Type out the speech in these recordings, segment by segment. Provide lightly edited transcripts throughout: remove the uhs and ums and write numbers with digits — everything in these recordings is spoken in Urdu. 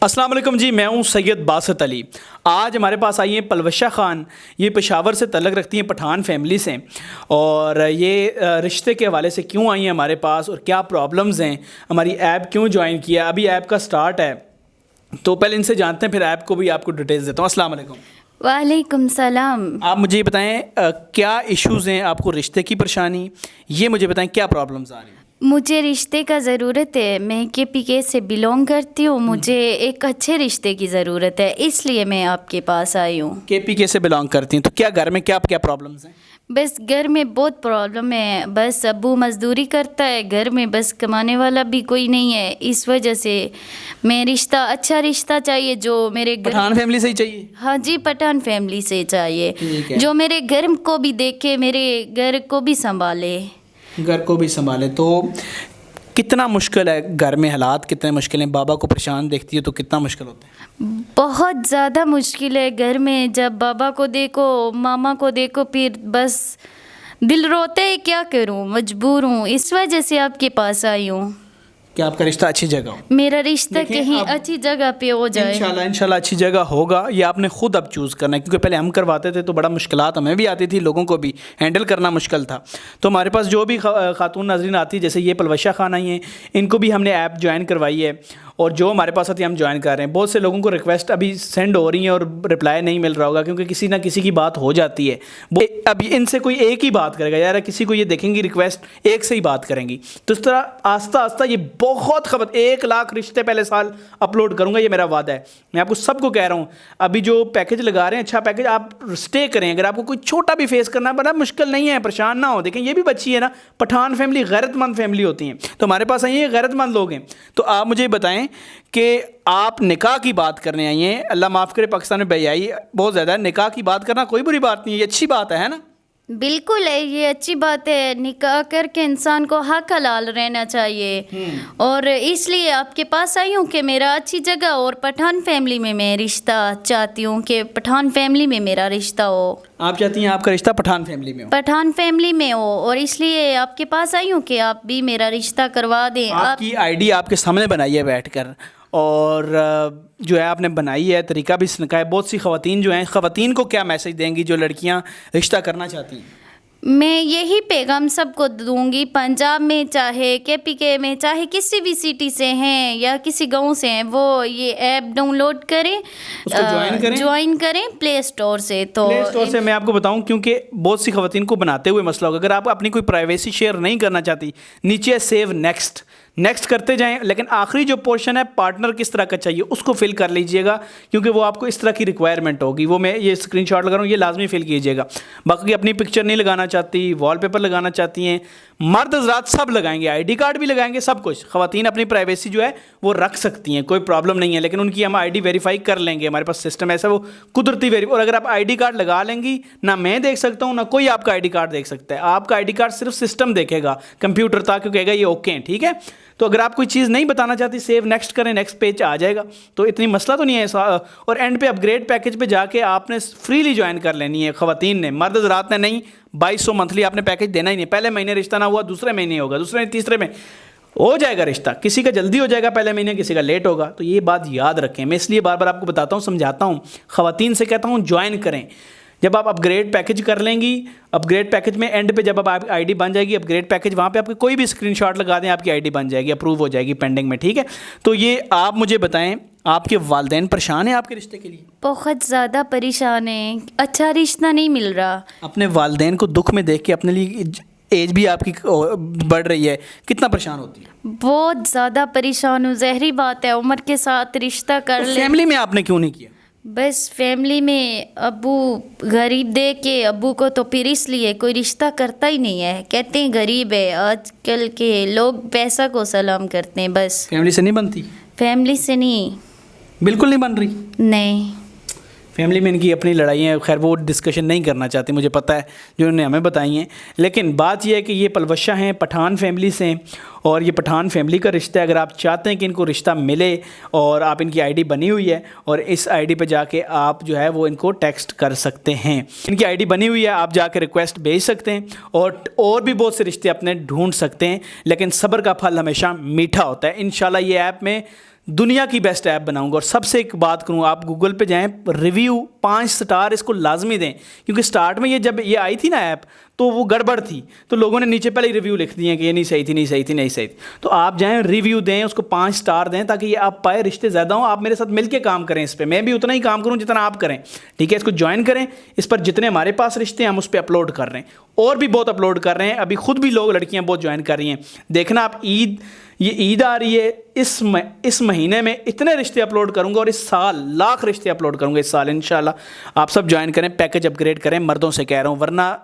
السلام علیکم جی، میں ہوں سید باسط علی۔ آج ہمارے پاس آئی ہیں پلوشہ خان، یہ پشاور سے تعلق رکھتی ہیں، پٹھان فیملی سے، اور یہ رشتے کے حوالے سے کیوں آئی ہیں ہمارے پاس اور کیا پرابلمز ہیں، ہماری ایپ کیوں جوائن کیا، ابھی ایپ کا سٹارٹ ہے، تو پہلے ان سے جانتے ہیں، پھر ایپ کو بھی آپ کو ڈیٹیلز دیتا ہوں۔ السلام علیکم۔ وعلیکم السلام۔ آپ مجھے یہ بتائیں کیا ایشوز ہیں آپ کو، رشتے کی پریشانی، یہ مجھے بتائیں کیا پرابلمز آ رہی ہیں؟ مجھے رشتے کا ضرورت ہے، میں KPK سے بلونگ کرتی ہوں، مجھے ایک اچھے رشتے کی ضرورت ہے، اس لیے میں آپ کے پاس آئی ہوں۔ KPK سے بلانگ کرتی ہیں، تو کیا گھر میں کیا پرابلمز ہیں؟ بس گھر میں بہت پرابلم ہے، بس ابو مزدوری کرتا ہے، گھر میں بس کمانے والا بھی کوئی نہیں ہے، اس وجہ سے میں اچھا رشتہ چاہیے جو میرے پٹھان فیملی سے ہی چاہیے؟ ہاں جی، پٹھان فیملی سے چاہیے، ٹھیک ہے، جو میرے گھر کو بھی دیکھے، میرے گھر کو بھی سنبھالے۔ گھر کو بھی سنبھالے تو کتنا مشکل ہے گھر میں، حالات کتنے مشکل ہیں؟ بابا کو پریشان دیکھتی ہے تو کتنا مشکل ہوتا ہے؟ بہت زیادہ مشکل ہے گھر میں، جب بابا کو دیکھو، ماما کو دیکھو، پھر بس دل روتے ہے، کیا کروں، مجبور ہوں، اس وجہ سے آپ کے پاس آئی ہوں کہ آپ کا رشتہ اچھی جگہ ہو، میرا رشتہ کہیں اچھی جگہ پہ ہو جائے۔ انشاءاللہ اچھی جگہ ہوگا، یہ آپ نے خود اب چوز کرنا ہے، کیونکہ پہلے ہم کرواتے تھے تو بڑا مشکلات ہمیں بھی آتی تھی، لوگوں کو بھی ہینڈل کرنا مشکل تھا۔ تو ہمارے پاس جو بھی خاتون ناظرین آتی، جیسے یہ پلوشہ خان آئی ہیں، ان کو بھی ہم نے ایپ جوائن کروائی ہے، اور جو ہمارے پاس آتی ہے ہم جوائن کر رہے ہیں۔ بہت سے لوگوں کو ریکویسٹ ابھی سینڈ ہو رہی ہیں اور رپلائی نہیں مل رہا ہوگا، کیونکہ کسی نہ کسی کی بات ہو جاتی ہے۔ اب ان سے کوئی ایک ہی بات کرے گا، یار کسی کو یہ دیکھیں گی ریکویسٹ ایک سے ہی بات کریں گی، تو اس طرح آہستہ آہستہ یہ بہت 1,00,000 رشتے پہلے سال اپلوڈ کروں گا، یہ میرا وعدہ ہے۔ میں آپ کو سب کو کہہ رہا ہوں، ابھی جو پیکج لگا رہے ہیں اچھا پیکج، آپ اسٹے کریں۔ اگر آپ کو کوئی چھوٹا بھی فیس کرنا ہے، بڑا مشکل نہیں ہے، پریشان نہ ہو۔ دیکھیں یہ بھی بچی ہے نا، پٹھان فیملی غیرت مند فیملی ہوتی ہیں، تو ہمارے پاس آئی ہیں غیرت مند لوگ ہیں۔ تو آپ مجھے بتائیں کہ آپ نکاح کی بات کرنے آئی ہیں، اللہ معاف کرے پاکستان میں بے حیائی بہت زیادہ ہے، نکاح کی بات کرنا کوئی بری بات نہیں ہے، یہ اچھی بات ہے نا؟ بالکل ہے، یہ اچھی بات ہے، نکاح کر کے انسان کو حق حلال رہنا چاہیے، اور اس لیے آپ کے پاس آئی ہوں کہ میرا اچھی جگہ، اور پٹھان فیملی میں میں رشتہ چاہتی ہوں کہ پٹھان فیملی میں میرا رشتہ ہو۔ آپ چاہتی ہیں آپ کا رشتہ پٹھان فیملی میں ہو؟ پٹھان فیملی میں ہو، اور اس لیے آپ کے پاس آئی ہوں کہ آپ بھی میرا رشتہ کروا دیں۔ آپ کی ID آپ کے سامنے بنائی ہے بیٹھ کر، اور جو ہے آپ نے بنائی ہے، طریقہ بھی سکھا ہے۔ بہت سی خواتین جو ہیں، خواتین کو کیا میسج دیں گی جو لڑکیاں رشتہ کرنا چاہتی ہیں؟ میں یہی پیغام سب کو دوں گی، پنجاب میں چاہے KPK میں، چاہے کسی بھی سٹی سے ہیں یا کسی گاؤں سے ہیں، وہ یہ ایپ ڈاؤن لوڈ کریں، جوائن کریں پلے اسٹور سے۔ تو پلے اسٹور سے میں آپ کو بتاؤں، کیونکہ بہت سی خواتین کو بناتے ہوئے مسئلہ ہوگا، اگر آپ اپنی کوئی پرائیویسی شیئر نہیں کرنا چاہتی، نیچے سیو نیکسٹ کرتے جائیں، لیکن آخری جو پورشن ہے پارٹنر کس طرح کا چاہیے اس کو فل کر لیجئے گا، کیونکہ وہ آپ کو اس طرح کی ریکوائرمنٹ ہوگی، وہ میں یہ اسکرین شاٹ لگا رہا ہوں، یہ لازمی فل کیجئے گا۔ باقی اپنی پکچر نہیں لگانا چاہتی، وال پیپر لگانا چاہتی ہیں، مرد حضرات سب لگائیں گے، ID کارڈ بھی لگائیں گے، سب کچھ۔ خواتین اپنی پرائیویسی جو ہے وہ رکھ سکتی ہیں، کوئی پرابلم نہیں ہے، لیکن ان کی ہم ID ویریفائی کر لیں گے، ہمارے پاس سسٹم ایسا، وہ قدرتی اور اگر آپ ID کارڈ لگا لیں گی، نہ میں دیکھ سکتا ہوں نہ کوئی آپ کا ID کارڈ دیکھ سکتا ہے، آپ کا ID کارڈ صرف سسٹم دیکھے گا، کمپیوٹر تاکہ کہے گا یہ اوکے ہیں، ٹھیک ہے؟ تو اگر آپ کوئی چیز نہیں بتانا چاہتی، سیو نیکسٹ کریں، نیکسٹ پیج آ جائے گا، تو اتنی مسئلہ تو نہیں ہے۔ اور اینڈ پہ اپ گریڈ پیکج پہ جا کے آپ نے فریلی جوائن کر لینی ہے، خواتین نے، مرد حضرات نے نہیں۔ 2200 منتھلی آپ نے پیکج دینا ہی نہیں، پہلے مہینے رشتہ نہ ہوا دوسرے مہینے ہوگا، دوسرے تیسرے میں ہو جائے گا رشتہ، کسی کا جلدی ہو جائے گا پہلے مہینے، کسی کا لیٹ ہوگا، تو یہ بات یاد رکھیں۔ میں اس لیے بار بار آپ کو بتاتا ہوں، سمجھاتا ہوں، خواتین سے کہتا ہوں جوائن کریں۔ جب آپ اپ گریڈ پیکج کر لیں گی، اپ گریڈ پیکج میں اینڈ پہ جب آپ ID بن جائے گی، اپ گریڈ پیکج وہاں پہ آپ کی کوئی بھی اسکرین شاٹ لگا دیں، آپ کی ID بن جائے گی، اپروو ہو جائے گی پینڈنگ میں، ٹھیک ہے؟ تو یہ آپ مجھے بتائیں، آپ کے والدین پریشان ہیں آپ کے رشتے کے لیے؟ بہت زیادہ پریشان ہیں، اچھا رشتہ نہیں مل رہا۔ اپنے والدین کو دکھ میں دیکھ کے، اپنے لیے ایج بھی آپ کی بڑھ رہی ہے، کتنا پریشان ہوتی ہے؟ بہت زیادہ پریشان ہوں، ظاہری بات ہے، عمر کے ساتھ رشتہ کر لیں۔ فیملی میں آپ نے کیوں نہیں کیا؟ بس فیملی میں ابو غریب دیکھ کے، ابو کو تو پھر اس لیے کوئی رشتہ کرتا ہی نہیں ہے، کہتے ہیں غریب ہے، آج کل کے لوگ پیسہ کو سلام کرتے ہیں بس۔ فیملی سے نہیں بنتی؟ فیملی سے نہیں، بالکل نہیں بن رہی؟ نہیں۔ فیملی میں ان کی اپنی لڑائیاں ہیں، خیر وہ ڈسکشن نہیں کرنا چاہتی، مجھے پتہ ہے جو انہوں نے ہمیں بتائی ہیں، لیکن بات یہ ہے کہ یہ پلوشہ ہیں، پٹھان فیملی سے، اور یہ پٹھان فیملی کا رشتہ ہے۔ اگر آپ چاہتے ہیں کہ ان کو رشتہ ملے، اور آپ ان کی ID بنی ہوئی ہے، اور اس ID پہ جا کے آپ جو ہے وہ ان کو ٹیکسٹ کر سکتے ہیں، ان کی ID بنی ہوئی ہے، آپ جا کے ریکویسٹ بھیج سکتے ہیں، اور بھی بہت سے رشتے اپنے ڈھونڈ سکتے ہیں، لیکن صبر کا پھل ہمیشہ میٹھا ہوتا ہے۔ انشاءاللہ یہ ایپ میں دنیا کی بیسٹ ایپ بناؤں گا. اور سب سے ایک بات کروں, آپ گوگل پہ جائیں, ریویو 5 سٹار اس کو لازمی دیں, کیونکہ سٹارٹ میں جب یہ آئی تھی نا ایپ تو وہ گڑبڑ تھی, تو لوگوں نے نیچے پہلے ہی ریویو لکھ دیے کہ یہ نہیں صحیح تھی. تو آپ جائیں ریویو دیں, اس کو 5 سٹار دیں, تاکہ یہ آپ پائے رشتے زیادہ ہوں. آپ میرے ساتھ مل کے کام کریں اس پہ, میں بھی اتنا ہی کام کروں جتنا آپ کریں, ٹھیک ہے. اس کو جوائن کریں, اس پر جتنے ہمارے پاس رشتے ہیں ہم اس پہ اپلوڈ کر رہے ہیں, اور بھی بہت اپلوڈ کر رہے ہیں. ابھی خود بھی لوگ, لڑکیاں بہت جوائن کر رہی ہیں. دیکھنا آپ یہ عید آ رہی ہے, اس مہینے میں اتنے رشتے اپلوڈ کروں گا, اور اس سال لاکھ رشتے اپلوڈ کروں گا اس سال انشاءاللہ. آپ سب جوائن کریں, پیکج اپ گریڈ کریں, مردوں سے کہہ رہا ہوں, ورنہ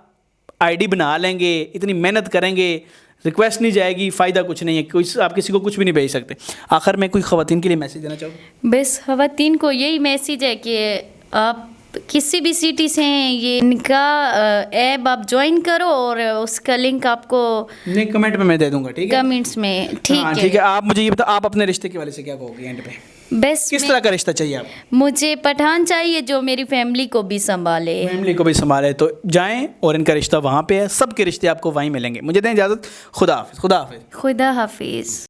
آئی ڈی بنا لیں گے, اتنی محنت کریں گے, ریکویسٹ نہیں جائے گی, فائدہ کچھ نہیں ہے, آپ کسی کو کچھ بھی نہیں بھیج سکتے. آخر میں کوئی خواتین کے لیے میسیج دینا چاہو گے؟ بس خواتین کو یہی میسیج ہے کہ آپ کسی بھی سٹی سے ہیں, یہ نکاح ایپ آپ جوائن کرو, اور اس کا لنک آپ کو نہیں, کمنٹ میں دے دوں گا, ٹھیک ہے, کمنٹس میں. ٹھیک ہے. آپ مجھے یہ بتاؤ, آپ اپنے رشتے کے والے سے کیا کہو گے اینڈ پہ؟ بس کس طرح کا رشتہ چاہیے آپ؟ مجھے پٹھان چاہیے جو میری فیملی کو بھی سنبھالے. فیملی کو بھی سنبھالے. تو جائیں, اور ان کا رشتہ وہاں پہ ہے, سب کے رشتے آپ کو وہیں ملیں گے. مجھے دیں اجازت, خدا حافظ. خدا حافظ.